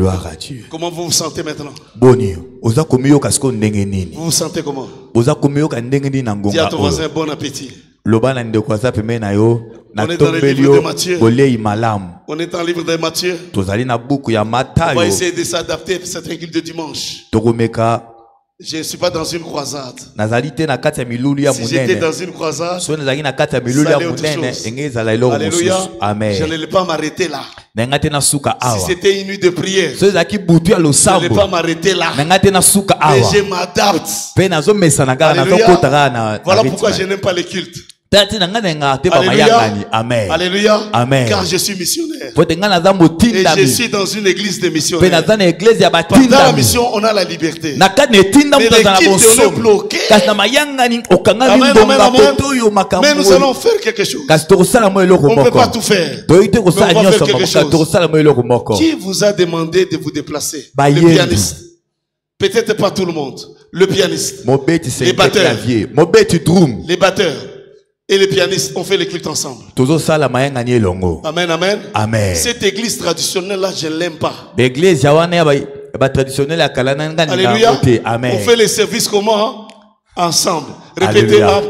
Gloire à Dieu. Comment vous vous sentez maintenant? Boni, oza komiyo kasko ndenge nini? Vous vous sentez comment? Oza komiyo ka ndenge nini na ngonga. Dis à ton voisin bon appétit. Lobana ndeko za peme na yo na On est dans le livre de Matthieu. bolei malamu. On est dans le livre de Matthieu. Tozali na buku ya On Matayo. va essayer de s'adapter à cet culte de dimanche. Tokomeka Je ne suis pas dans une croisade. nazali te na kati ya milulu ya Si j'étais munene. dans une croisade, So nazali na kati ya milulu ça ya allait autre munene chose. engeza la eloko Alléluia. mosusu. Amen. Je n'allais pas m'arrêter là. Na ngate na suka Si awa. c'était une nuit de prière, So ezaki butu ya je n'allais pas losambo. m'arrêter là. Na ngate na suka Mais awa. je m'adapte. Pe nazo mesana kaka nazo Alléluia. kota kaka na. Voilà pourquoi je n'aime pas les cultes. Tati na ngane nga te ba Alléluia. mayangani. Amen. Alléluia. Amen. Car je suis missionnaire. Po te ngana za Et motinda je mi. suis dans une église de Pe missionnaires. na za na église ya Pendant batinda la mi. mission, on a la liberté. Na kati na tinda Mais mutaza na l'équipe, on est bonsomi. bloqué. Kasi na mayangani okanga Amen, mbonga amen, amen. poto yo makambo. Mais nous allons faire quelque chose. Kasi tokosala mo eloko On ne peut moko. pas tout faire. Toyite Mais kosala on va nyonso faire quelque moko. chose. Tokosala mo eloko moko. Qui vous a demandé de vous déplacer? Ba Le yendi. pianiste. Peut-être pas tout le monde. Le pianiste. Mobeti c'est Les batteurs. clavier. Mobeti drum. Les batteurs et les pianistes ont fait le culte ensemble. Tozosala mayangani elongo. Amen, amen. Amen. Cette église traditionnelle-là, je ne l'aime pas. L'église ya wana ya ba traditionnel ya kalana ngani na Alléluia. côté. Amen. On fait les services comment? Ensemble. Répétez Alléluia.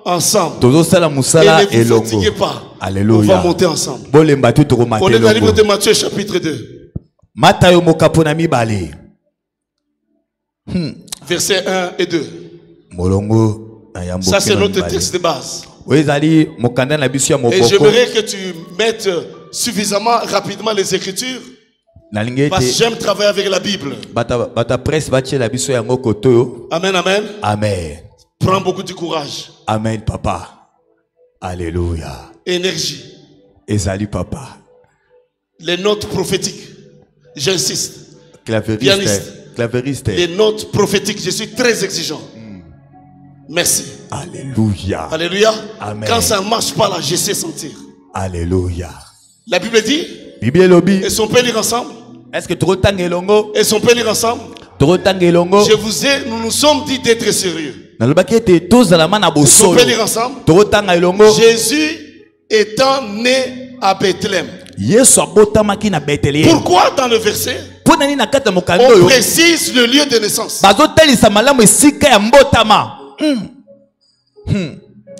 ensemble. Tozosala musala Et ne vous elongo. fatiguez pas. On Alléluia. va monter ensemble. Bolemba tu tokomate On est dans le livre de elongo. Matthieu chapitre 2. Matayo mokapo na mibale. Versets 1 et 2. Molongo na yambo. Ça, c'est notre texte de base. Ezali mokanda na biso ya Et moboko. j'aimerais que tu mettes suffisamment rapidement les écritures. Na lingete Parce que j'aime travailler avec la Bible. bata presse batie la biso yango koto. Amen, amen. Amen. Prends beaucoup de courage. Amen papa. Alléluia. Énergie. Ezali papa. Les notes prophétiques. J'insiste. Clavériste. Pianiste. Clavériste. Les notes prophétiques. Je suis très exigeant. Merci. Alléluia. Alléluia. Amen. Quand ça ne marche pas là, je sais sentir. Alléluia. La Bible dit, Bible lobby. et si on peut lire ensemble, Est-ce que tu retang elongo? et si on peut lire ensemble, Tu retang elongo? nous nous sommes dit d'être sérieux. Na lobaki te tozala mana Et si on bosolo. peut lire ensemble, Tu retang elongo? Jésus étant né à Bethléem. Yesu abotamaki na Bethléem. Pourquoi dans le verset, Pona nini na kata mokando on yo? précise le lieu de naissance? Bazotelisa malamu esika ya mbotama.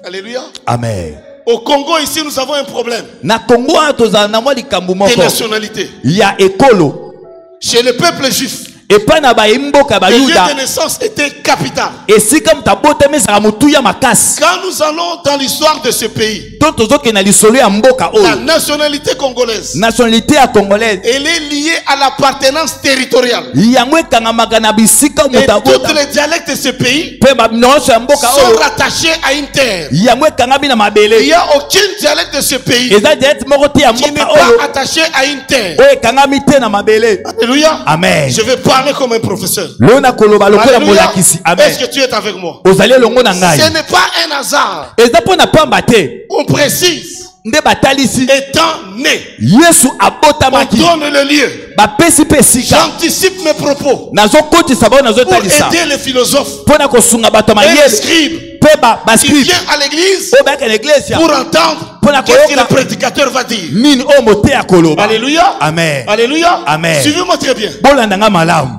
Alléluia. Amen. Au Congo, ici, nous avons un problème Na Congo tozala na mwa likambo de moko nationalité. ya ekolo. Chez le peuple juif, Epa na ba mboka ba le lieu Yuda. de naissance était capital. Esika mutabotama ezala mutuya makasi. Quand nous allons dans l'histoire de ce pays, To tozoke na lisolo ya mboka la oyo. nationalité congolaise, Nationalité ya congolaise. elle est liée à l'appartenance territoriale. Yango ekangamaka na bisika Et tous mutabota. les dialectes de ce pays Pe ba nyonso ya mboka sont oyo. rattachés à une terre. Yango ekangami na Il mabele. n'y a aucun dialecte de ce pays Eza dialecte moko te ya qui n'est mboka pas oyo. attaché à une terre. Oyo ekangami te na mabele. Alléluia. Amen. Je vais parler comme un professeur. Lona koloba lokola Alléluia. molakisi. Amen. Est-ce que tu es avec moi? Ozali longo na ngai. Ce n'est pas un hasard. Eza pona pamba te. On précise, Nde batalisi. étant né, Yesu on abotamaki. donne le lieu. Bapesi pe sika. J'anticipe mes propos Nazokotisa bao pour nazotalisa. aider les philosophes Pona kosunga bato et les mayele. scribes Pe qui bascribe. viennent à l'église Oyo bayaka na iglesia. pour entendre Pour la qu'est-ce que koyoka. le prédicateur va dire. Nini oyo mote ya koloba. Alléluia. Amen. Alléluia. Amen. Suivez-moi très bien. Bolanda nga malamu.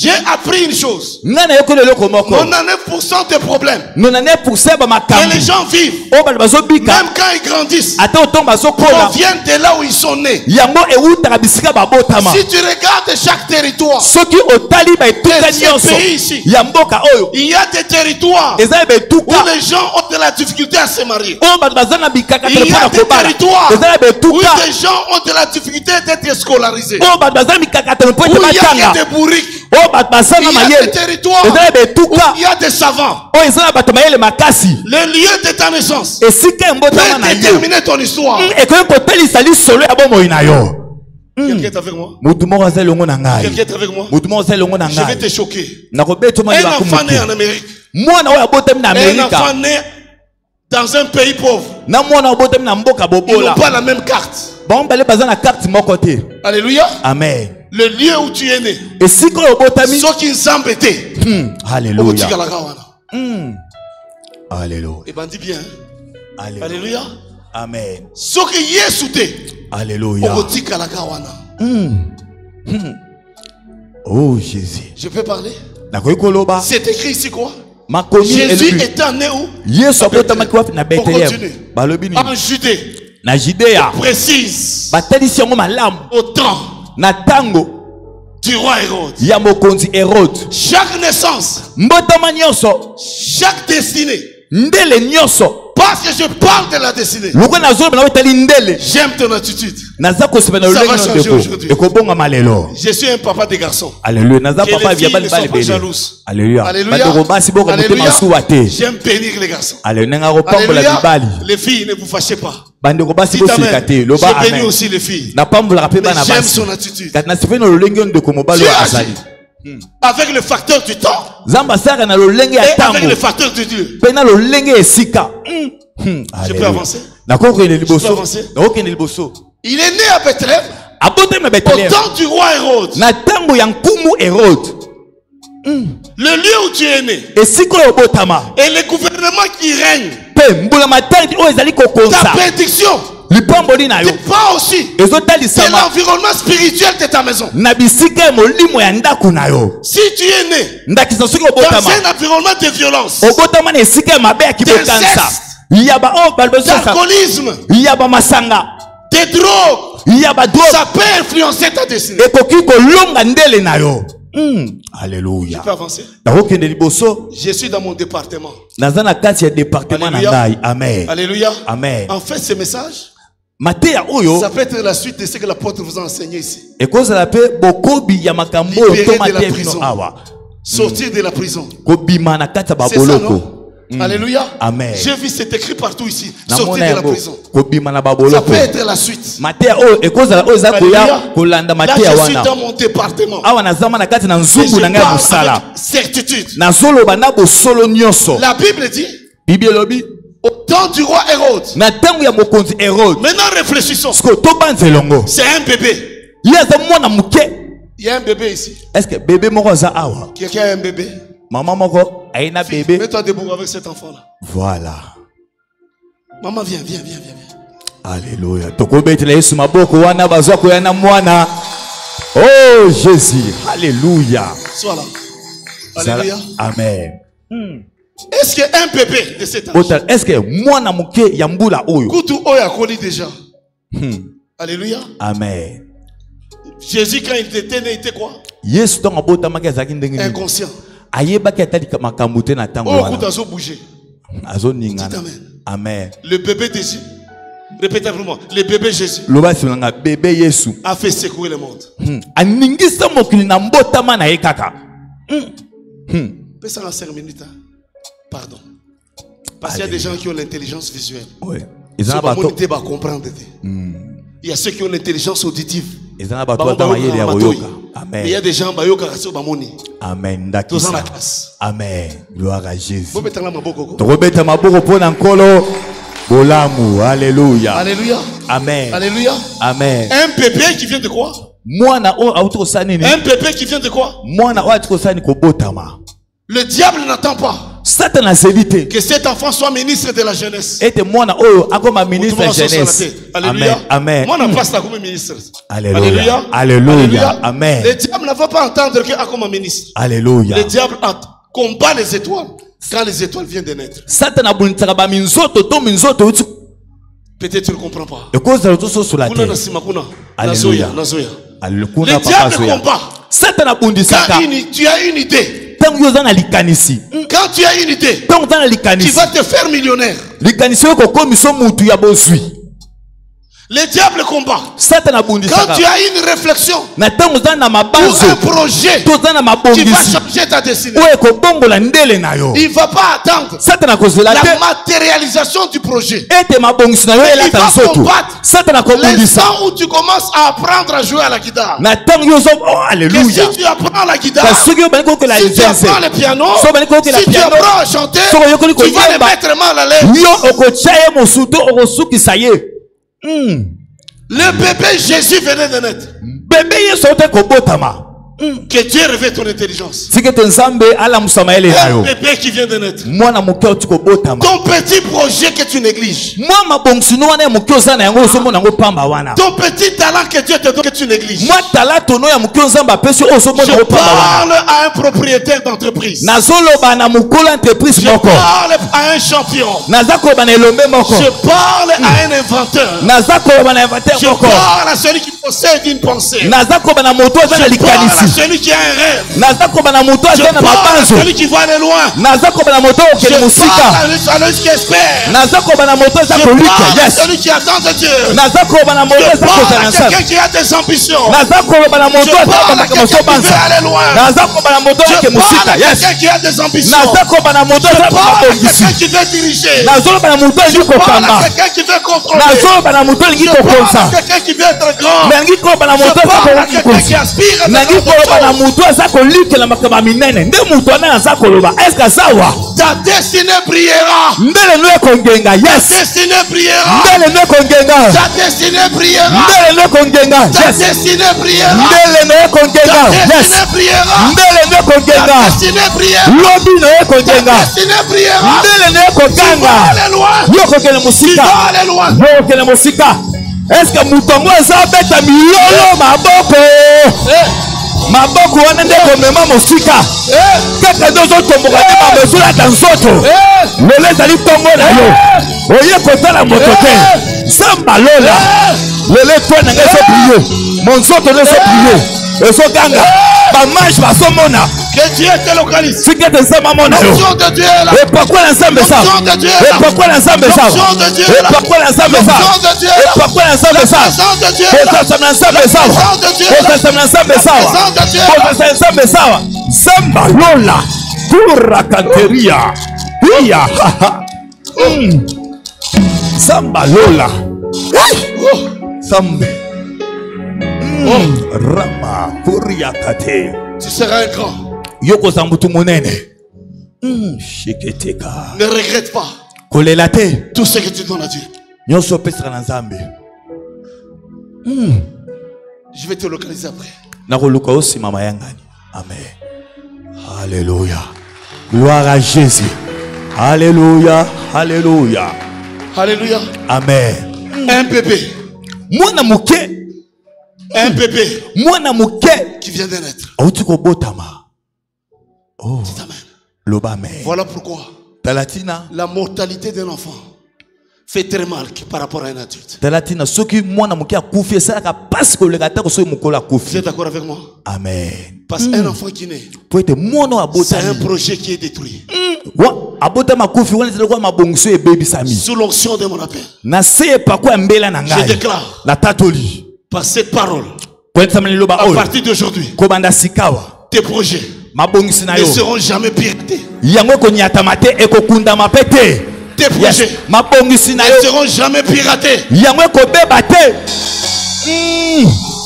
J'ai appris une chose. Nga na yokoli eloko moko. 99% des problèmes 99% ba que makambo. les gens vivent, Oyo bato bazobika. même quand ils grandissent, Ata otongo bazokola. proviennent de là où ils sont nés. Yango ewutaka bisika babotama. Si tu regardes chaque territoire Soki otali baetuka de ce nyonso pays ici, ya mboka oyo il y a des territoires eza où betuka les gens ont de la difficulté à se marier. oyo bato baza na bikakatelo Il y mpona a des kobala territoires eza na où betuka des gens ont de la difficulté d'être scolarisés. oyo bato baza na bikakatelo mpo Où ete il y a batanga des bourriques. oyo bato baza na Il y a des mayele territoires eza na où betuka il y a des savants. oyo eza na bato mayele makasi Le lieu de ta naissance esika ya mbotama peut na yo déterminer ton histoire. ekoki kotelisa lisolo ya bomoi na yo Quelqu'un est avec moi? motu moko aza elongo na ngai Quelqu'un est avec moi? motu moko aza elongo na Je vais ngai te choquer. nakobeta mwa Un libaku enfant né en moke Amérique, mwana oyo abotami na un amerika enfant né dans un pays pauvre, na mwana obotami na mboka ils n'ont bobola pas la même carte. bango bale baza na carte moko te. Alléluia. Amen. Le lieu où tu es né, esika oyo obotami ceux qui nous embêtaient, Alléluia. et Alléluia. ben dis bien, Alléluia. Alléluia. Amen. Ceux qui y est souté, Alléluia. Oh Jésus. Je peux parler? Nakoikoloba. C'est écrit ici quoi? Jésus était né où? Yesu abotamaki wapi na Bethléem. Balobi en Judée. Na Judéa. Précise. Batalisi yango malamu. Au temps. Na tango du roi Hérode. Ya mokonzi Hérode. Chaque naissance. Mbotama nyonso. Chaque destinée. Ndele nyonso. Parce que je parle de la destinée. J'aime ton attitude. Ça va changer aujourd'hui. Je suis un papa de garçon. Alléluia. Que les filles ne soient pas jalouses. Alléluia. Alléluia. J'aime bénir les garçons. Alléluia. Les filles, ne vous fâchez pas. Dites amen. Je bénis aussi les filles. Mais j'aime son attitude. Avec le facteur du temps et avec le facteur de Dieu. Je peux avancer? Il est né à Bethléem au temps du roi Hérode. Le lieu où tu es né et le gouvernement qui règne, ta bénédiction dépend aussi de l'environnement spirituel de ta maison. Si tu es né dans un environnement de violence, d'inceste, d'alcoolisme, de drogue, ça peut influencer ta destinée. Alléluia. Tu peux avancer? Je suis dans mon département. Alléluia. Amen. Alléluia. Amen. En fait, ce message, ça peut être la suite de ce que l'apôtre vous a enseigné ici. Libérer de la prison. Sortir de la prison. C'est ça, non? Alléluia. Amen. J'ai vu, c'est écrit partout ici. Sortir de la prison. Ça peut être la suite. Alléluia. Là, je suis dans mon département. Et je parle avec certitude. La Bible dit, au temps du roi Hérode. Maintenant réfléchissons. C'est un bébé. Il y a un bébé ici. Est-ce que bébé mokoza awa? Quelqu'un a un bébé? Maman moko aina bébé. Mets-toi debout avec cet enfant là. Voilà. Maman viens. Alléluia. Tokobetela Yesu maboko wana bazwa ko yana mwana. Oh Jésus. Alléluia. Sois là. Alléluia. Amen. Est-ce que un bébé de cet âge? Est-ce que mwana muke ya mbula oyo? Kutu oyo akoli déjà. Alléluia. Amen. Jésus quand il était né, il était quoi? Yesu tonga bota maki azaki ndenge. Inconscient. Ayebaki atali makambo te na tango wana. Kutu azo bouger. Azo ningana. Amen. Amen. Le bébé de Jésus. Répétez vraiment. Le bébé Jésus. Loba silanga bébé Yesu a fait secouer le monde. Aningisa mokili na mbotama na ekaka. Fais ça en 5 minutes. Hein? Pardon. Parce qu'il y a des gens qui ont l'intelligence visuelle. Oui. Ils ont comprendre. Il y a ceux qui ont l'intelligence auditive. Amen. Il y a des gens qui ont Amen. Amen. Gloire à Jésus. Alléluia. Alléluia. Amen. Alléluia. Amen. Un bébé qui vient de quoi? Un bébé qui vient de quoi? Le diable n'attend pas que cet enfant soit ministre de la jeunesse. Ministre de la jeunesse. Alléluia. Amen. Moi, je passe comme ministre. Alléluia. Alléluia. Amen. Le diable ne va pas entendre que comme ministre. Alléluia. Le diable combat les étoiles quand les étoiles viennent de naître. Peut-être tu ne comprends pas. Alléluia. Le diable combat. Quand tu as une idée. Quand tu as une idée, tu vas te faire millionnaire. Le diable combat. Quand tu as une réflexion ou un projet qui va changer ta destinée, il ne va pas attendre la matérialisation du projet. Il va combattre l'instant où tu commences à apprendre à jouer à la guitare. Que si tu apprends la guitare, si tu apprends le piano, si tu apprends à chanter, tu vas les mettre mal à l'aise. Le bébé Jésus venait de naître. Que Dieu révèle ton intelligence. Un bébé qui vient de naître. Ton petit projet que tu négliges. Ton petit talent que Dieu te donne que tu négliges. Je parle à un propriétaire d'entreprise. Je parle à un champion. Je parle à un inventeur. Je parle à celui qui possède une pensée. Je parle à celui qui a un rêve. Je parle à celui qui va aller loin. Je parle à celui qui espère. Je parle à celui qui attend de Dieu. Je parle à quelqu'un qui a des ambitions. Je parle à quelqu'un qui veut aller loin. Je parle à quelqu'un qui a des ambitions. Je parle à quelqu'un qui veut diriger. Je parle à quelqu'un qui veut contrôler. Je parle à quelqu'un qui veut être grand. Je parle à quelqu'un qui aspire à être ta destinée priera. Ta destinée priera. Ta destinée priera. Ta destinée priera. Ta destinée priera. Ta destinée priera. Tu vas aller loin. Est-ce que Moutongo Zabeta Milolo Maboko? Maboko wana ndeko mema mosika. Kaka dozo tombokani mabezula tanzoto. Lele zali tongo na yo. Oye kotala motoke. Samba lola. Lele toi na ngeso priye. Monzoto neso priye. Eso ganga. Ba manche ba somona. Que Dieu te localise. Si que te sama mona yo. L'onction de Dieu est là. Et pourquoi l'ensemble ça? L'onction de Dieu est là. Et pourquoi l'ensemble ça? L'onction de Dieu est là. Et pourquoi l'ensemble ça? L'onction de Dieu est là. Et pourquoi l'ensemble ça? L'onction de Dieu est là. L'ensemble ça. L'ensemble ça. Samba lola. Pura canteria. Iya. Samba lola. Samba. Rama puria kate. Tu seras un grand. Yoko zambutu monene. Shiketeka. Ne regrette pas. Kolelate. Tout ce que tu donnes à Dieu. Nyoso pesra na Nzambe. Je vais te localiser après. Nakoluka osi mama yangani. Amen. Alléluia. Gloire à Jésus. Alléluia. Alléluia. Alléluia. Amen. Un bébé. Mwana muke. Un bébé. Mwana muke qui vient de naître. Autiko botama. Oh. Amen. Loba amen. Voilà pourquoi Talatina. la mortalité d'un enfant fait très mal par rapport à un adulte. Talatina soki mwana muke akufi ça ka passe ko le gata ko so mukola akufi. Vous êtes d'accord avec moi? Amen. Parce qu'un enfant qui naît, c'est un projet qui est détruit. Sous l'onction de mon appel, je déclare par cette parole, à partir d'aujourd'hui, tes projets ne seront jamais piratés. Tes projets ne seront jamais piratés.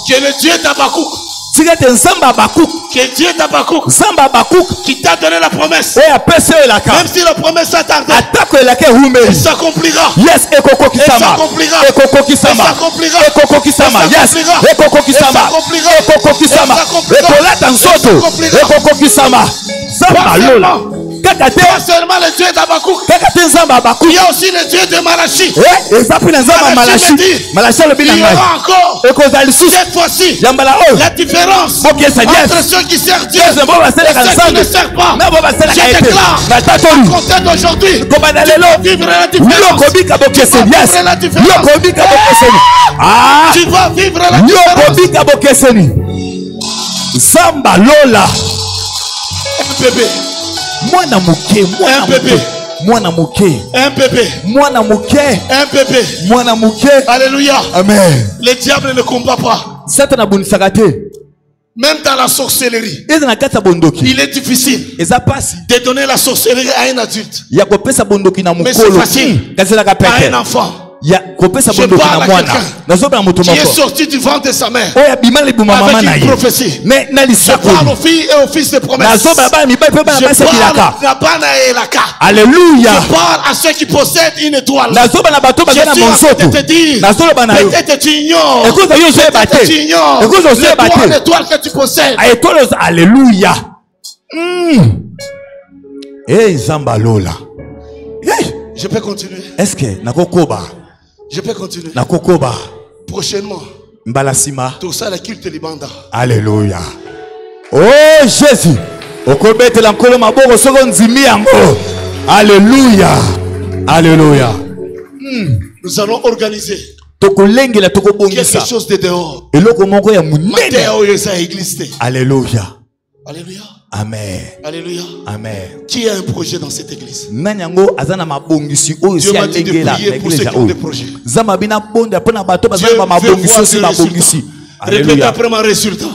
Que le Dieu d'Abakouk, que Dieu d'Abakouk qui t'a donné la promesse, même si la promesse a tardé, elle s'accomplira. Yes, elle s'accomplira. Pas seulement le Dieu d'Abakouk, il y a aussi le Dieu de Malachi. Il y aura encore cette fois-ci la différence entre ceux qui servent Dieu et ceux qui ne servent pas. Je déclare à compter d'aujourd'hui, tu vas vivre la différence. Tu vas vivre la différence. Zamba Lola. Un bébé. Mwana muke, un bébé. Mwana muke. Un bébé. Mwana muke. Un bébé. Mwana muke. Alléluia. Amen. Le diable ne combat pas. Satana bunisakate. Même dans la sorcellerie, il est difficile de donner la sorcellerie à un adulte. Mais c'est facile à un enfant. Je parle à quelqu'un qui est sorti du ventre de sa mère avec une prophétie. Je parle aux filles et aux fils de promesses. Je parle Alléluia. Je parle à ceux qui possèdent une étoile. Je suis en train de te dire, peut-être tu ignores. Peut-être tu ignores l'étoile que tu possèdes. Alléluia. Hey, Zambalola. Je peux continuer. Est-ce que Nakokoba? Je peux continuer. Nakokoba. Prochainement. Mbalasima. Tout ça, la culte libanda. Alléluia. Oh Jésus. Okobete la nkolo maboko soko nzimi yango. Alléluia. Alléluia. Nous allons organiser quelque chose de dehors. Alléluia. Alléluia. Amen. Alléluia. Amen. Qui a un projet dans cette église? Dieu m'a dit de prier pour ceux qui ont des projets. Répète après mon résultat.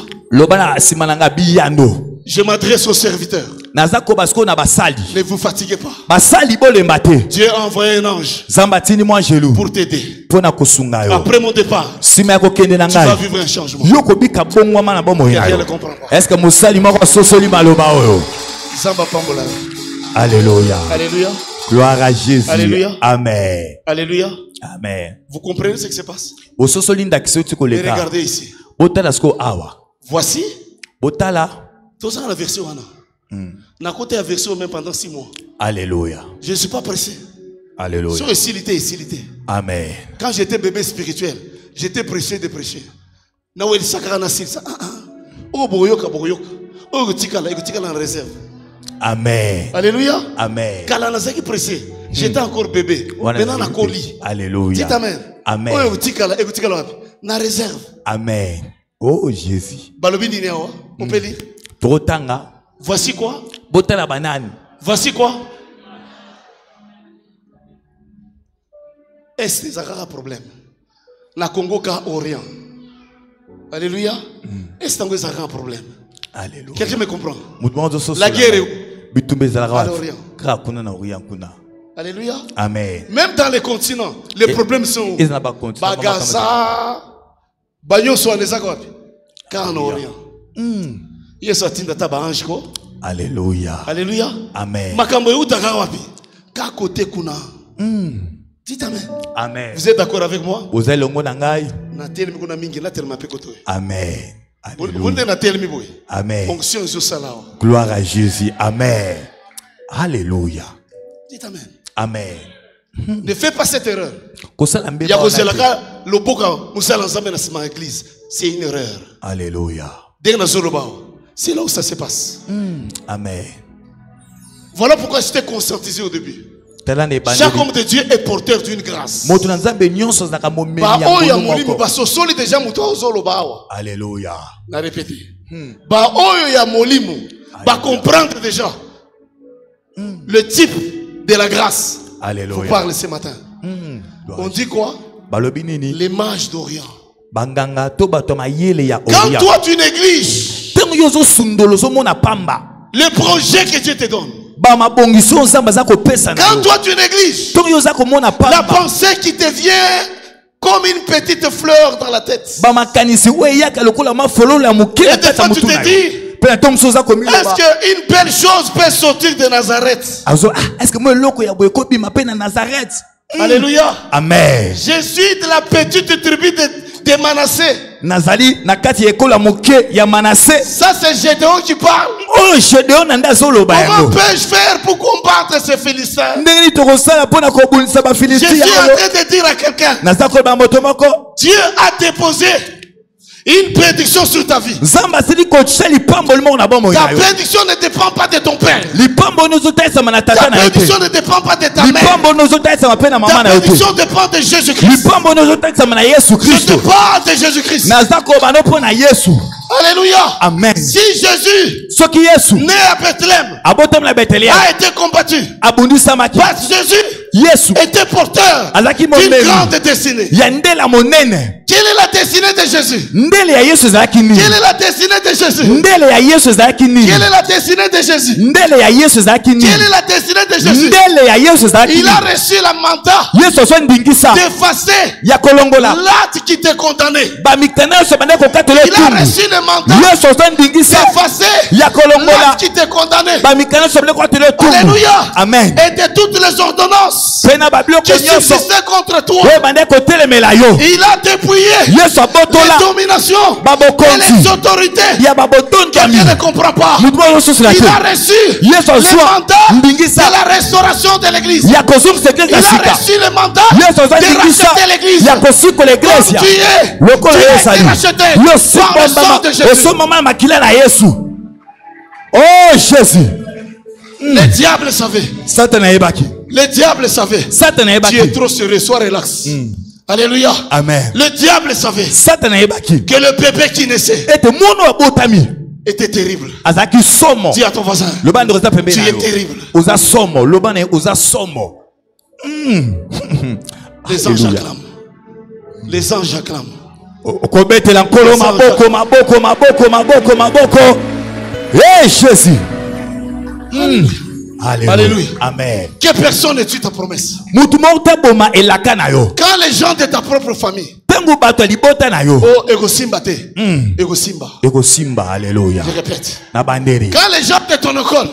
Je m'adresse aux serviteurs. Ne vous fatiguez pas. Dieu a envoyé un ange pour t'aider. Après mon départ, tu vas vivre un changement. Quelqu'un ne comprend pas. Alléluia. Alléluia. Gloire à Jésus. Alléluia. Amen. Alléluia. Amen. Vous comprenez ce qui se passe? Regardez ici. Voici. Tout ça, la version. N'a côté la version même pendant 6 mois. Alléluia. Je ne suis pas pressé. Alléluia. Sur facilité. Amen. Quand j'étais bébé spirituel, j'étais prêché de prêcher. Now il sakrana ça. Oh boyoka. Oh tikala en réserve. Amen. Alléluia. Amen. Kalana qui prêché. J'étais encore bébé. Maintenant na koli. Alléluia. Dites amen. Amen. Oh tikala na réserve. Amen. Oh Jésus. Balobi ni on peut lire. Trotanga. Voici quoi? Botala banane. Voici quoi? Est-ce que ça a un problème? La Congo ka Orient. Alléluia. Est-ce que ça a un problème? Alléluia. Quelqu'un me comprend? La guerre est à l'Orient. Alléluia. Amen. Même dans les continents, les problèmes sont Gaza, Bagnon soit les accords. Car en Orient. Yes, atinda taba anjiko. Alléluia. Alléluia. Amen. Makambo yu daga wapi? Ka côté kuna. Dites amen. Amen. Vous êtes d'accord avec moi? Vous êtes longo nangai. Na tel mi kuna mingi na tel ma pekoto. Amen. Vous n'êtes na tel mi boy. Amen. Fonction sur ça là. Gloire à Jésus. Amen. Alléluia. Dites amen. Amen. Ne fais pas cette erreur. Il y a le boka musala ensemble dans l'église. C'est une erreur. Alléluia. C'est là où ça se passe. Amen. Voilà pourquoi j'étais conscientisé au début. Chaque homme de Dieu est porteur d'une grâce. Alléluia. Na répété. Comprendre déjà le type de la grâce. Alléluia. Vous parlez ce matin. On dit quoi? Les mages d'Orient. Quand toi tu négliges le projet que Dieu te donne, quand toi tu négliges la pensée qui te vient comme une petite fleur dans la tête, et des fois tu te dis, est-ce qu'une belle chose peut sortir de Nazareth? Alléluia. Amen. Je suis de la petite tribu de Manassé. Nazali nakati ekola moke ya Manassé. Ça c'est Gédéon qui parle. Oh Gédéon nanda zolo ba yango. Comment peux-je faire pour combattre ces Philistins? Ndeni tokosala pona ko bulisa ba Philistins. Je suis en train de dire à quelqu'un. Nazako ba moto moko. Dieu a déposé une prédiction sur ta vie. Ta prédiction ne dépend pas de ton père. Ta prédiction ne dépend pas de ta mère. Ta prédiction dépend de Jésus-Christ. Je te parle de Jésus-Christ. Alléluia. Amen. Si Jésus né à Bethléem a été combattu, parce que Jésus était porteur d'une grande destinée. Quelle est la destinée de Jésus? Quelle est la destinée de Jésus? Ndele ya Yesu ezalaki nini? Quelle est la destinée de Jésus? Ndele ya Yesu ezalaki nini? Quelle est la destinée de Jésus? Ndele ya Yesu ezalaki nini? Il a reçu la mandat Yesu so ndingisa d'effacer ya kolongola l'acte qui t'est condamné. ba mikana so bande ko katelo Il a reçu le mandat Yesu so ndingisa d'effacer ya kolongola l'acte qui t'est condamné. ba mikana so bande ko katelo tout. Alléluia. Amen. Et de toutes les ordonnances qui subsistaient contre toi, il a dépouillé les dominations et les autorités. Quelqu'un ne comprend pas. Il a reçu le mandat de la restauration de l'église. Il a reçu le mandat de racheter l'église. Comme tu es racheté par le sang de Jésus. Oh Jésus. Le diable savait. Le diable savait. Tu es trop sérieux, sois relax. Alléluia. Amen. Le diable savait que le bébé qui naissait était terrible. Dis à ton voisin, tu es terrible. Les anges acclament. Les anges acclament. Hey Jésus. Alléluia. Alléluia. Amen. Que personne ne tue ta promesse. Quand les gens de ta propre famille. Oh, Egosimba te. Egosimba. Alléluia. Je répète. Quand les gens de ton école.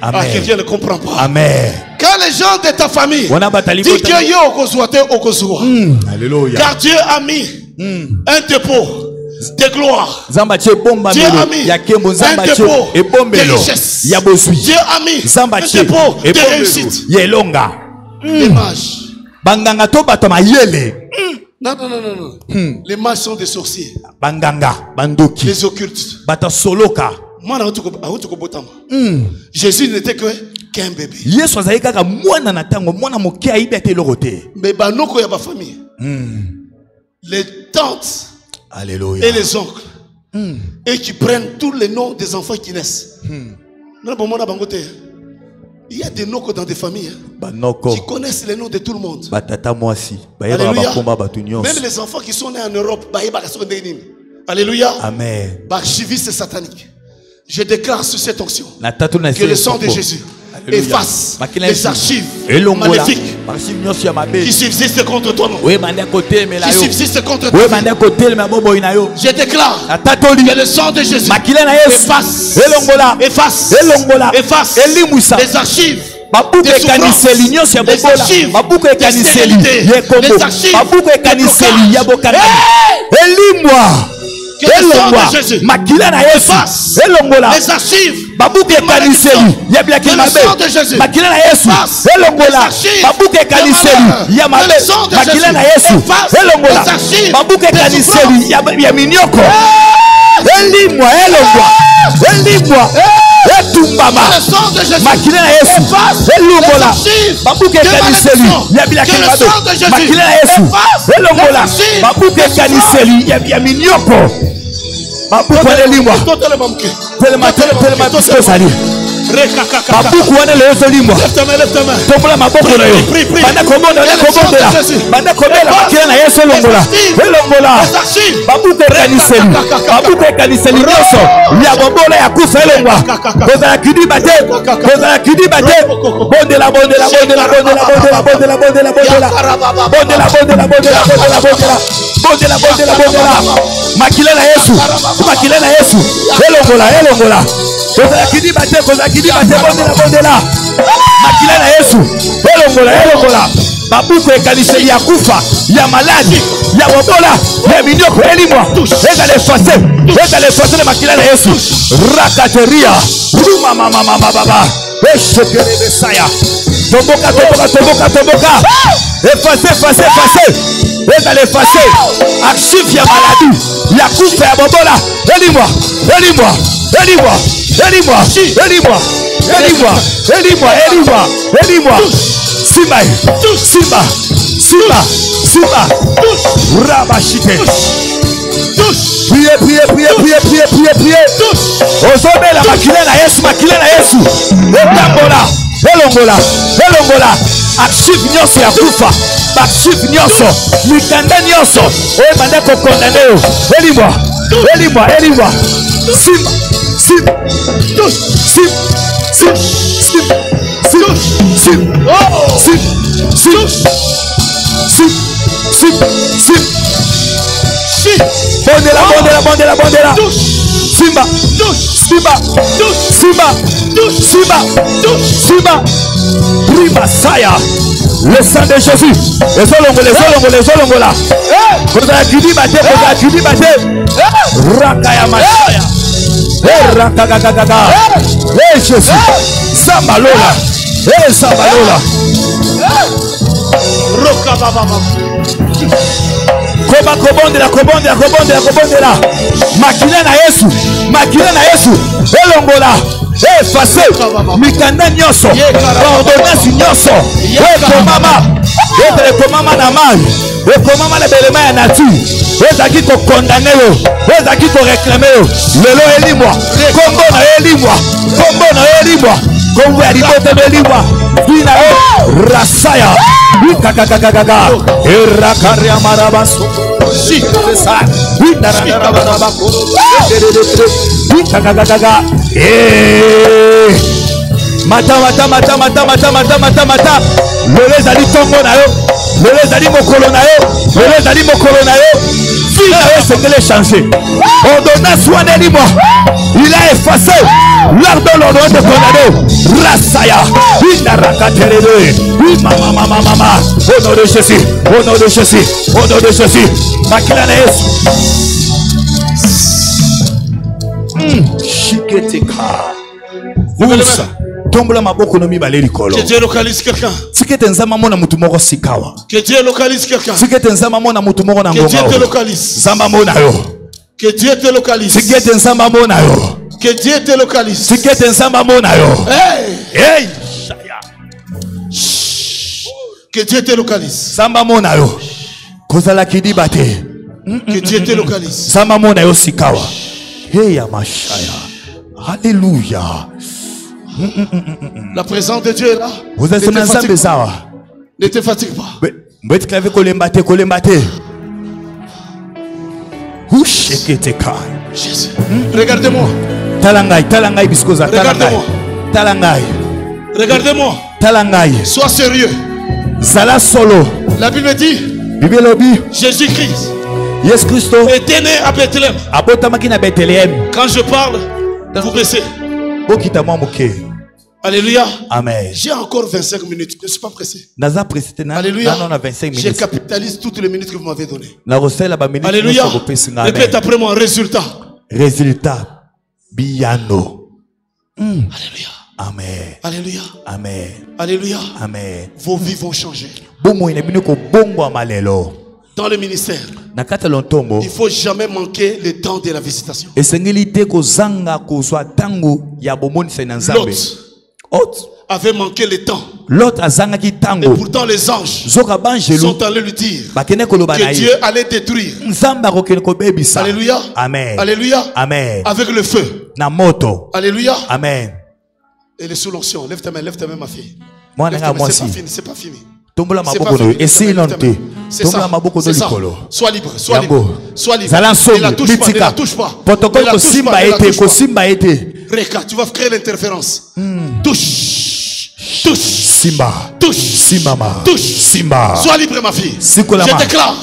Ah, quelqu'un ne comprend pas. Amen. Quand les gens de ta famille disent que yo Alléluia. Car Dieu a mis un dépôt de gloire. Dieu a mis un dépôt de richesse. Dieu a mis un dépôt de réussite. Les mages. Non. Les mages sont des sorciers. Les occultes. Jésus n'était qu'un bébé. Mais banoko ya ba famille. Les tantes. Alléluia. Et les oncles. Et qui prennent tous les noms des enfants qui naissent. Il y a des noms dans des familles qui connaissent les noms de tout le monde. Alléluia. Même les enfants qui sont nés en Europe. Alléluia. Amen. Archiviste satanique. Je déclare sur cette onction que le sang de Jésus efface les archives maléfiques qui subsistent contre toi. Qui subsistent contre toi. Je déclare que le sang de Jésus efface les archives des souffrances, les archives des stérilité, les archives que le sang de Jésus efface les archives des malédictions. Que le sang de Jésus efface les archives des malheurs. Que le sang de Jésus efface les archives des souffrances. Etumbama makila na Yesu elongola babuke kaniseli ya bilaki bado makila na Yesu elongola babuke kaniseli ya minyoko babuke elimwa telema tiskozali babuku wana leo zolimwa tombola maboko na yo banda kobondela makila na Yesu elongola babuke kaniseli nyonso ya bobola ya kufa elongwa kozala kidiba te bondela makila na Yesu elongola kozala kidiba te bondela makila na Yesu elongola babuku ekaniseli ya kufa ya maladi ya bobola ya minyoko elimwa ezala efase na makila na Yesu rakateria ruma mama baba eshekere besaya tomboka efase ezala efase archive ya maladi ya kufa ya bobola elimwa Simba Rabashite Priez Ozobela makile na Yesu etambola elongola archive nyonso ya kufa Bakshif nyoso. Mikanda nyoso. Oye bande ko condamné yo. Elimwa. Simba. Bondela. Simba. Prima Saya. Le sang de Jésus. Les olongola. Koza kidi bate. Rakaya Masaya. Rakagaga. Jésus. Sambalola. Roka baba. Kobondela. Makina na Yesu. Elongola. Effacé. Mikanda nyoso. Ordonnance nyoso. Ekomama na mai. Ekomama na belema ya nature. Ezaki ko condamner yo. Ezaki ko réclamer yo. Lelo elimwa. Kombo na elimwa. Kombo ya libote elimwa. Vina rasaya. Kakakakaka. Erakaria marabaso. Mata. Lelo ezali tongo na yo. Lelo ezali mokolo na yo. Fille na yo s'est changé. Ordonnance wana elimwa. Il a effacé l'ordre de l'ordre de condamné. Rasaya. Inarakaterele. Mama. Au nom de Jésus. Makila na Yesu. Shiketeka. Ousa. Tombola maboko no mibale likolo. Que Dieu localise quelqu'un. Sikete nzama mona mutu moko sikawa. Que Dieu localise quelqu'un. Sikete nzama mona mutu moko na ngonga. Que Dieu te localise. Zamba mona yo. Que Dieu te localise. Sikete nzama mona yo. Que Dieu te localise. Sikete nzama mona yo. Hey. Que Dieu te localise. Zamba mona yo. Kozala kidi bate. Que Dieu te localise. Zamba mona yo sikawa. Hey ya mashaya. Alléluia. La présence de Dieu est là. Vous êtes ensemble ça. Ne te fatigue pas. Mais tu avais kolembate. Jésus. Regardez-moi. Talangai biskoza. Regardez-moi. Talangai. Regardez-moi. Talangai. Sois sérieux. Zala solo. La Bible dit. Jésus-Christ. Yes Christo. Était né à Bethléem. Quand je parle, vous baissez. Alléluia. Amen. J'ai encore 25 minutes. Je ne suis pas pressé. Alléluia. Je capitalise toutes les minutes que vous m'avez données. Alléluia. Répète après moi. Résultat. Biano. Alléluia. Amen. Alléluia. Amen. Alléluia. Amen. Vos vies vont changer. Dans le ministère, il ne faut jamais manquer le temps de la visitation. L'autre avait manqué le temps. Et pourtant les anges sont allés lui dire que Dieu allait détruire. Alléluia. Amen. Alléluia. Amen. Avec le feu. Alléluia. Amen. Et les sous l'onction. Lève ta main, ma fille. C'est pas fini. C'est ça. Sois libre. Ne la touche pas. Reka, tu vas créer l'interférence. Touche. Simba. Sois libre, ma fille. Je déclare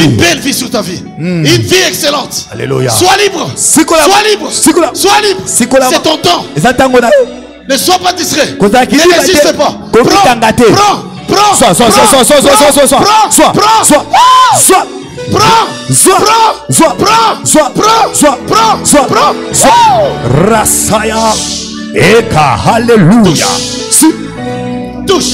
une belle vie sur ta vie. Une vie excellente. Alléluia. Sois libre. C'est ton temps. Ne sois pas distrait. Ne résiste pas. Prends. Rasaya. Eka. Alléluia. Touche.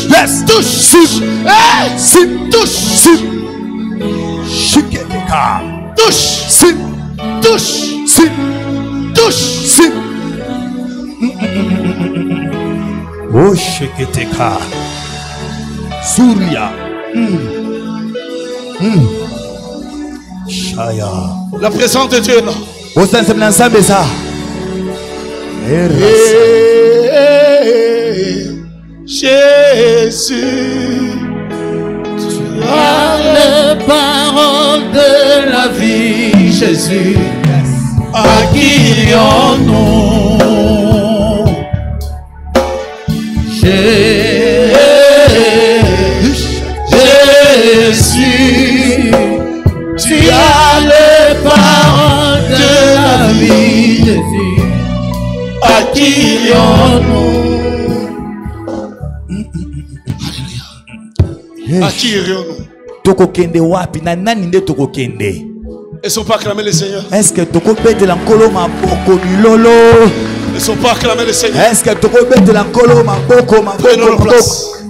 Yes. Touche. Oh, sheketeka. Surya. La présence de Dieu est là. Jésus, tu as les paroles de la vie. Jésus, à qui irions-nous? Jésus, tu as les paroles de la vie. Jésus, à qui irions-nous? À qui irions-nous? Ils sont pas acclamés le Seigneur. Est-ce que tu peux mettre l'encolo ma boko milolo? Ils sont pas acclamés le Seigneur. Est-ce que tu peux mettre l'encolo ma boko ma boko? Prenons place.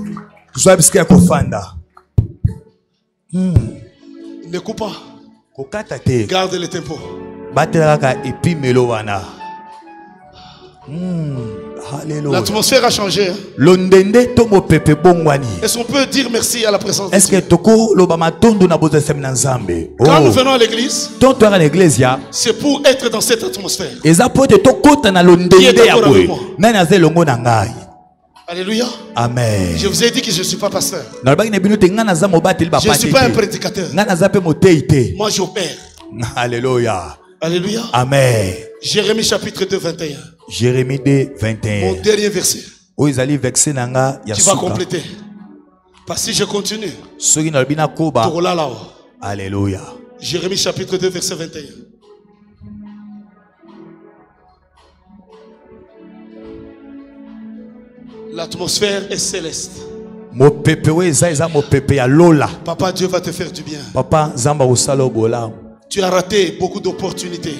Tu sais ce qu'il y a kofanda. Ne coupe pas. Garde le tempo. L'atmosphère a changé. Est-ce qu'on peut dire merci à la présence de Dieu? Quand nous venons à l'église, c'est pour être dans cette atmosphère. Qui est d'accord avec moi? Alléluia. Amen. Je vous ai dit que je ne suis pas pasteur. Je ne suis pas un prédicateur. Moi j'opère. Alléluia. Alléluia. Amen. Jérémie chapitre 2, 21. Jérémie 2, 21. Mon dernier verset. Tu vas compléter. Parce que si je continue, alléluia. Jérémie chapitre 2, verset 21. L'atmosphère est céleste. Papa, Dieu va te faire du bien. Tu as raté beaucoup d'opportunités.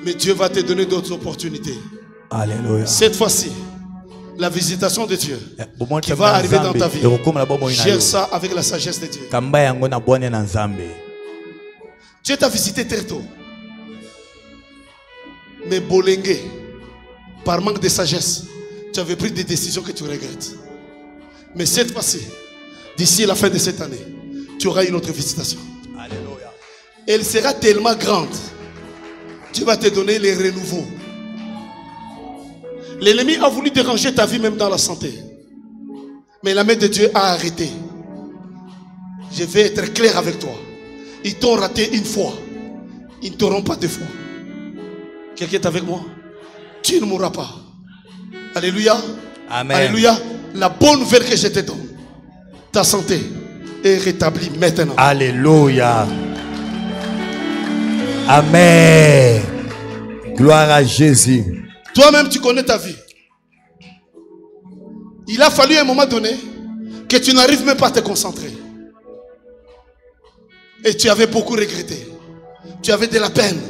Mais Dieu va te donner d'autres opportunités. Alléluia. Cette fois-ci, la visitation de Dieu qui va arriver dans ta vie, gère ça avec la sagesse de Dieu. Dieu t'a visité très tôt. Mais Bolengue, par manque de sagesse, tu avais pris des décisions que tu regrettes. Mais cette fois-ci, d'ici la fin de cette année, tu auras une autre visitation. Alléluia. Elle sera tellement grande. Dieu va te donner les renouveaux. L'ennemi a voulu déranger ta vie même dans la santé. Mais la main de Dieu a arrêté. Je vais être clair avec toi. Ils t'ont raté une fois. Ils ne t'auront pas deux fois. Quelqu'un est avec moi? Tu ne mourras pas. Alléluia. Amen. Alléluia. La bonne nouvelle que je te donne, ta santé est rétablie maintenant. Alléluia. Amen. Gloire à Jésus. Toi-même, tu connais ta vie. Il a fallu à un moment donné que tu n'arrives même pas à te concentrer. Et tu avais beaucoup regretté. Tu avais de la peine.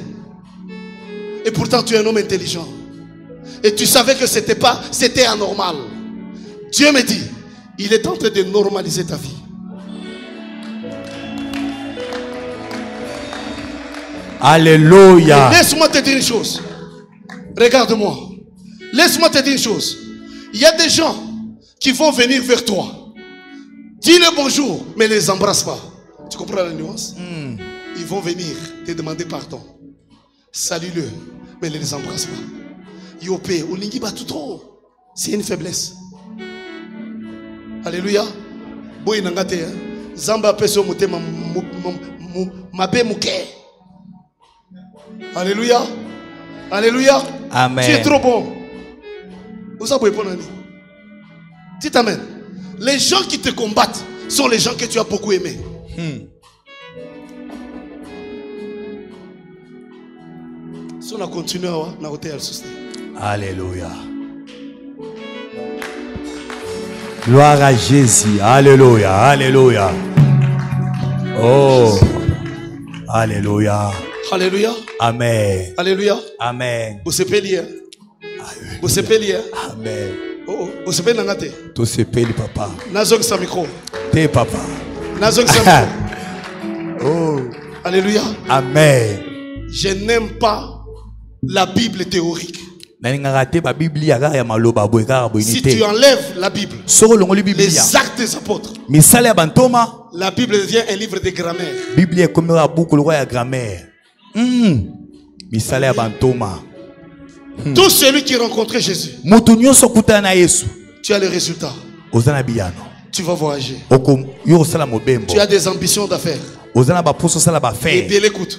Et pourtant, tu es un homme intelligent. Et tu savais que c'était anormal. Dieu me dit, il est en train de normaliser ta vie. Alléluia. Laisse-moi te dire une chose. Regarde-moi. Laisse-moi te dire une chose. Il y a des gens qui vont venir vers toi. Dis-le bonjour, mais ne les embrasse pas. Tu comprends la nuance? Ils vont venir te demander pardon. Salue-le, mais ne les embrasse pas. Yopé, Olingi Batuto. C'est une faiblesse. Alléluia. Boy nangate. Zamba peso mute mabe muke. Alléluia. Alléluia. Amen. Tu es trop bon. Vous savez pas nani. Dis amen. Les gens qui te combattent sont les gens que tu as beaucoup aimés. Si on a continué à noter à soutenir. Alléluia. Gloire à Jésus. Alléluia. Alléluia. Oh. Alléluia. Alléluia. Amen. Alléluia. Amen. Vous savez lire. Vous savez lire. Amen. Oh, vous savez nangate. Tu sais peli papa. Nazok sa micro. Te papa. Nazok sa micro. Oh. Alléluia. Amen. Je n'aime pas la Bible théorique. Si tu enlèves la Bible, les actes des apôtres, la Bible devient un livre de grammaire. Tout celui qui rencontrait Jésus, tu as le résultat. Tu vas voyager. Tu as des ambitions d'affaires. Et bien l'écoute.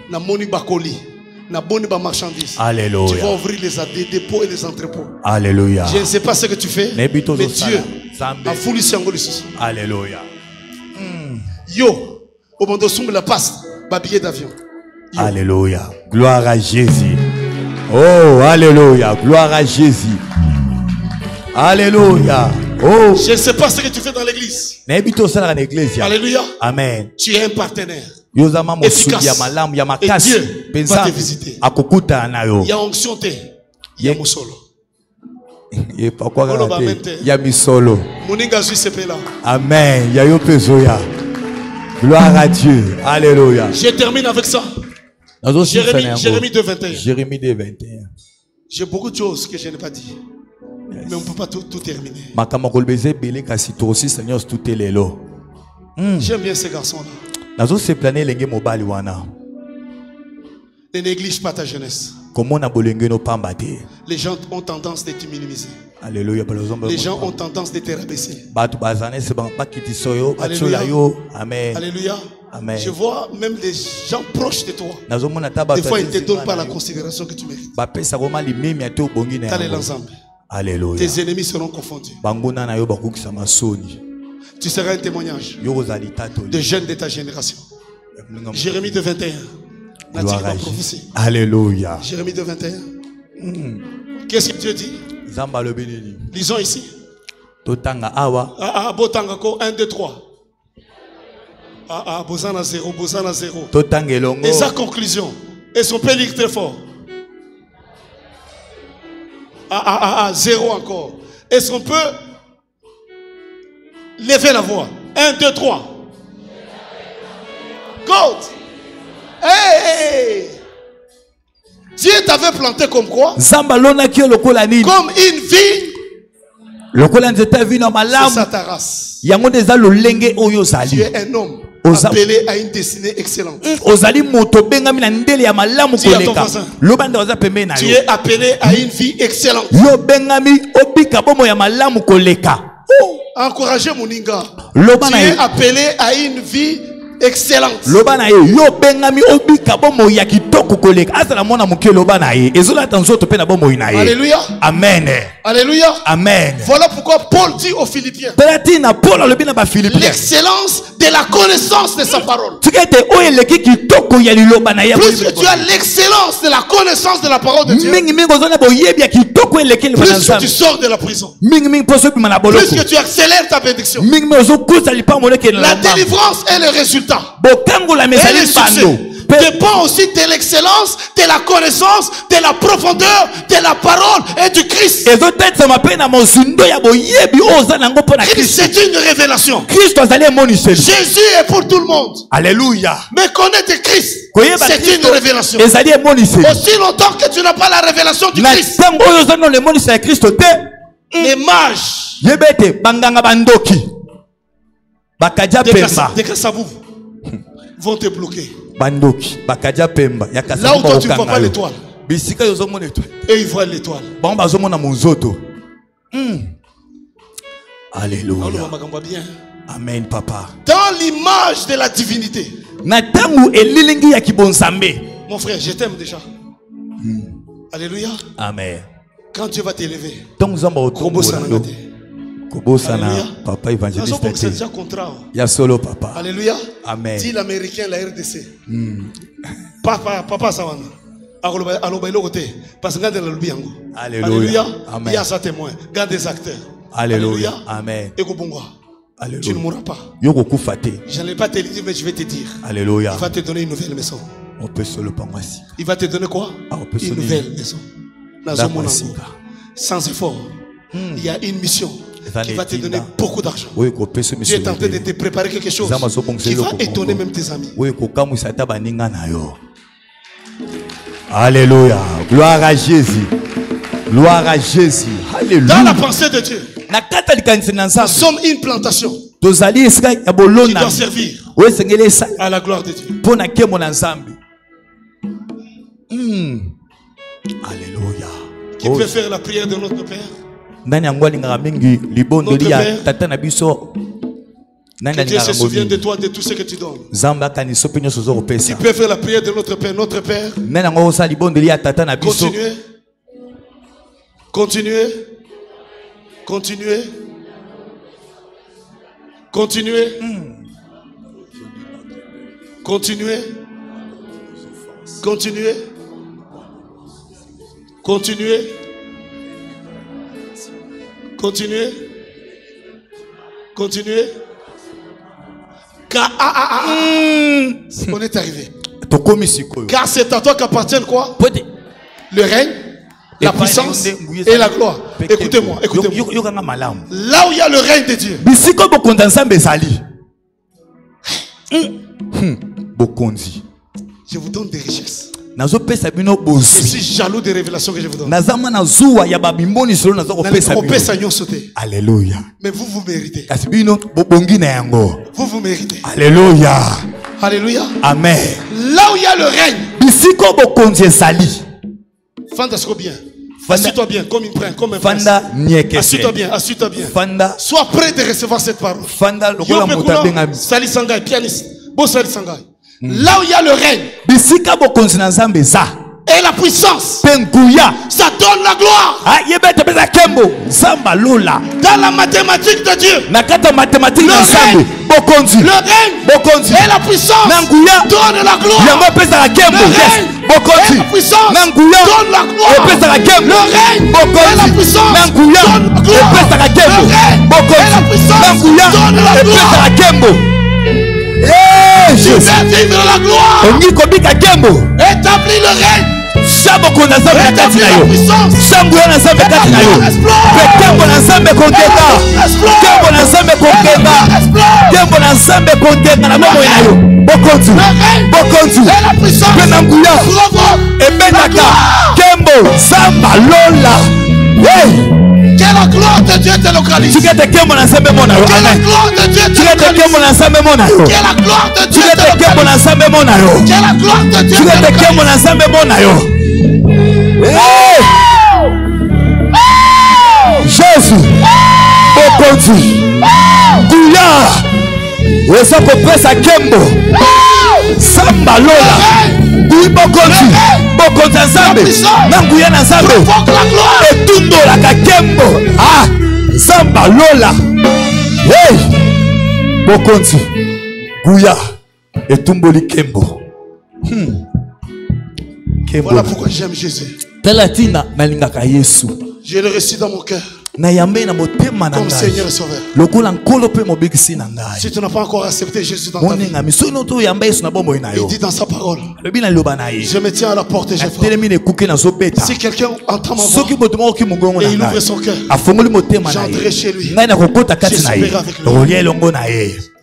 Na moni bakoli, na boni ba marchandise. Alléluia. Tu vas ouvrir les dépôts et les entrepôts. Alléluia. Je ne sais pas ce que tu fais, mais Dieu a fourni siangoli. Alléluia. Yo, au moment où la passe, ba billet d'avion. Alléluia. Gloire à Jésus. Oh, alléluia. Gloire à Jésus. Alléluia. Oh. Je ne sais pas ce que tu fais dans l'église. Alléluia. Amen. Tu es un partenaire. Efficace. Et Dieu va te visiter. Il y a onction. Il y a musolo. Il y a misolo. Amen. Il y a yopezoya. Gloire à Dieu. Alléluia. Je termine avec ça. Jérémie 2:21. Jérémie 2:21. J'ai beaucoup de choses que je n'ai pas dit. Mais on ne peut pas tout terminer. J'aime bien ces garçons-là. Ne néglige pas ta jeunesse. Les gens ont tendance de te minimiser. Les gens ont tendance de te rabaisser. Alléluia. Amen. Alléluia. Amen. Je vois même les gens proches de toi. Des fois, ils ne te donnent pas la considération que tu mérites. T'as l'ensemble. Alléluia. Tes ennemis seront confondus. Tu seras un témoignage de jeunes de ta génération. Jérémie 2:21. Alléluia. Jérémie 2:21. Qu'est-ce que Dieu dit? Lisons ici. Botangako 1, 2, 3. Bozana 0, Bozana 0. Et sa conclusion. Et son peut lire très fort. 0 encore. Est-ce qu'on peut lever la voix? 1, 2, 3. God. Hey! Dieu t'avait planté comme quoi? Comme une vie. C'est ça ta race. Tu es un homme appelé à une destinée excellente. Dis à ton voisin. Tu es appelé à une vie excellente. Encouragez mon inga. Tu es appelé à une vie excellente. Alléluia. Amen. Alléluia. Amen. Voilà pourquoi Paul dit aux Philippiens l'excellence de la connaissance de sa parole. Plus que tu as l'excellence de la connaissance de la parole de Dieu, plus que tu sors de la prison, plus que tu accélères ta bénédiction, la délivrance est le résultat. Et le succès dépend aussi de l'excellence, de la connaissance, de la profondeur, de la parole et du Christ. Christ, c'est une révélation. Jésus est pour tout le monde. Alléluia. Mais connaître Christ, c'est une révélation. Aussi longtemps que tu n'as pas la révélation du Christ, les mages, des Kassabou vont te bloquer. Là où toi tu ne vois pas l'étoile, et ils voient l'étoile. Alléluia. Amen, papa. Dans l'image de la divinité. Mon frère, je t'aime déjà. Alléluia. Amen. Quand Dieu va t'élever, papa évangéliste. C'est déjà contrat. Ya solo papa. Alléluia. Amen. Dit l'américain, la RDC. Papa Sawana. Alléluia. Il y a ça témoin. Garde des acteurs. Alléluia. Amen. Alléluia. Tu ne mourras pas. Je n'ai pas te le dire, mais je vais te dire. Alléluia. Il va te donner une nouvelle maison. Il va te donner quoi? Une nouvelle maison. Sans effort. Il y a une mission qui va te donner beaucoup d'argent. Tu es en train de te préparer quelque chose qui va étonner même tes amis. Alléluia. Gloire à Jésus. Gloire à Jésus. Alléluia. Dans la pensée de Dieu, nous sommes une plantation qui doit servir à la gloire de Dieu. Alléluia. Qui peut faire la prière de notre Père? Que Dieu se souvienne de toi, de tout ce que tu donnes. Qui peut faire la prière de notre Père? Notre Père. Continuez. Continuez. Continuez. Continuez. Continuez. Continuez. Continuez. Continuez. Car on est arrivé. Car c'est à toi qu'appartiennent quoi? Le règne, la puissance et la gloire. Écoutez-moi, écoutez-moi. Là où il y a le règne de Dieu, je vous donne des richesses. Je suis jaloux des révélations que je vous donne. Alléluia. Mais vous, vous méritez. Vous, vous méritez. Alléluia. Alléluia. Amen. Là où il y a le règne. Fantastique bien. Assieds-toi bien, comme une prenne, comme un prince. Assieds-toi bien, assieds-toi bien. Sois prêt de recevoir cette parole. Sali Sangai, pianiste. Beau Sali Sangai. Là où il y a le règne et la puissance, ça donne la gloire. Dans la mathématique de Dieu, le règne et la puissance donnent la gloire. Le règne et la puissance donnent la gloire. Le règne et la puissance donnent la gloire. Le règne et la puissance donnent la gloire. Tu veux vivre la gloire. Établis le règne. Établis la puissance. Établis que la gloire de Dieu te localise. Que la gloire de Dieu te localise. Que la gloire de Dieu te localise. Que la gloire de Dieu te localise. Jésus. Bokonzi. Goulard. Wesako pesa kembo. Samba lola. Oui, Bokonzi. Bokonzi ensemble. Nanguya ensemble. Etundo la kakembo. Ah, Samba lola. Hey. Bokonzi. Guya. Etumboli kembo. Voilà pourquoi j'aime Jésus. Je le récite dans mon cœur comme Seigneur et Sauveur. Si tu n'as pas encore accepté Jésus dans ta vie, il dit dans sa parole, je me tiens à la porte et je frappe. Si quelqu'un entend ma voix et il ouvre son cœur, j'entrerai chez lui. Je souperai avec lui.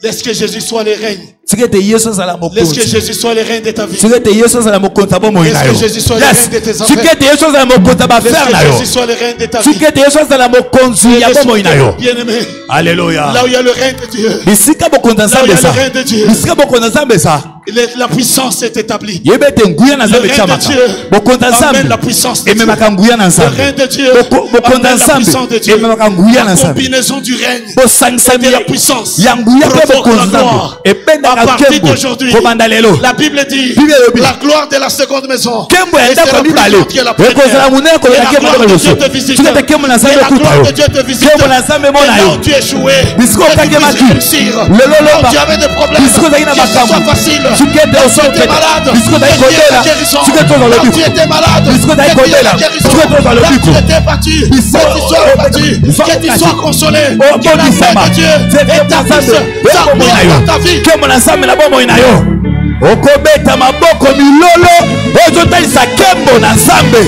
Laisse que Jésus soit le règne. Laisse que Jésus soit le règne de ta vie. Laisse que Jésus soit le règne de tes enfants. Laisse que Jésus soit le règne de ta vie. Bien-aimé. Alléluia. Là où il y a le règne de Dieu. Là où il y a le règne de Dieu. La puissance est établie. Le règne de Dieu amène la puissance de Dieu. Le règne de Dieu amène la puissance de Dieu. La combinaison du règne et de la puissance provoque la gloire. À partir d'aujourd'hui, la Bible dit la gloire de la seconde maison et c'est la plus grande que la première. Et la gloire de Dieu te visite. Et la gloire de Dieu te visite. Et là où tu échouais, et tu puisses réussir. Là où tu avais des problèmes, que ce soit facile. Là où tu étais malade, que Dieu la guérison. Là où tu étais malade, que Dieu la guérison. Là où tu étais battu, que tu sois battu, que tu sois consolé. Que la paix de Dieu établisse sa gloire dans ta vie. Okobeta maboko milolo ozotalisa kembo na Nzambe.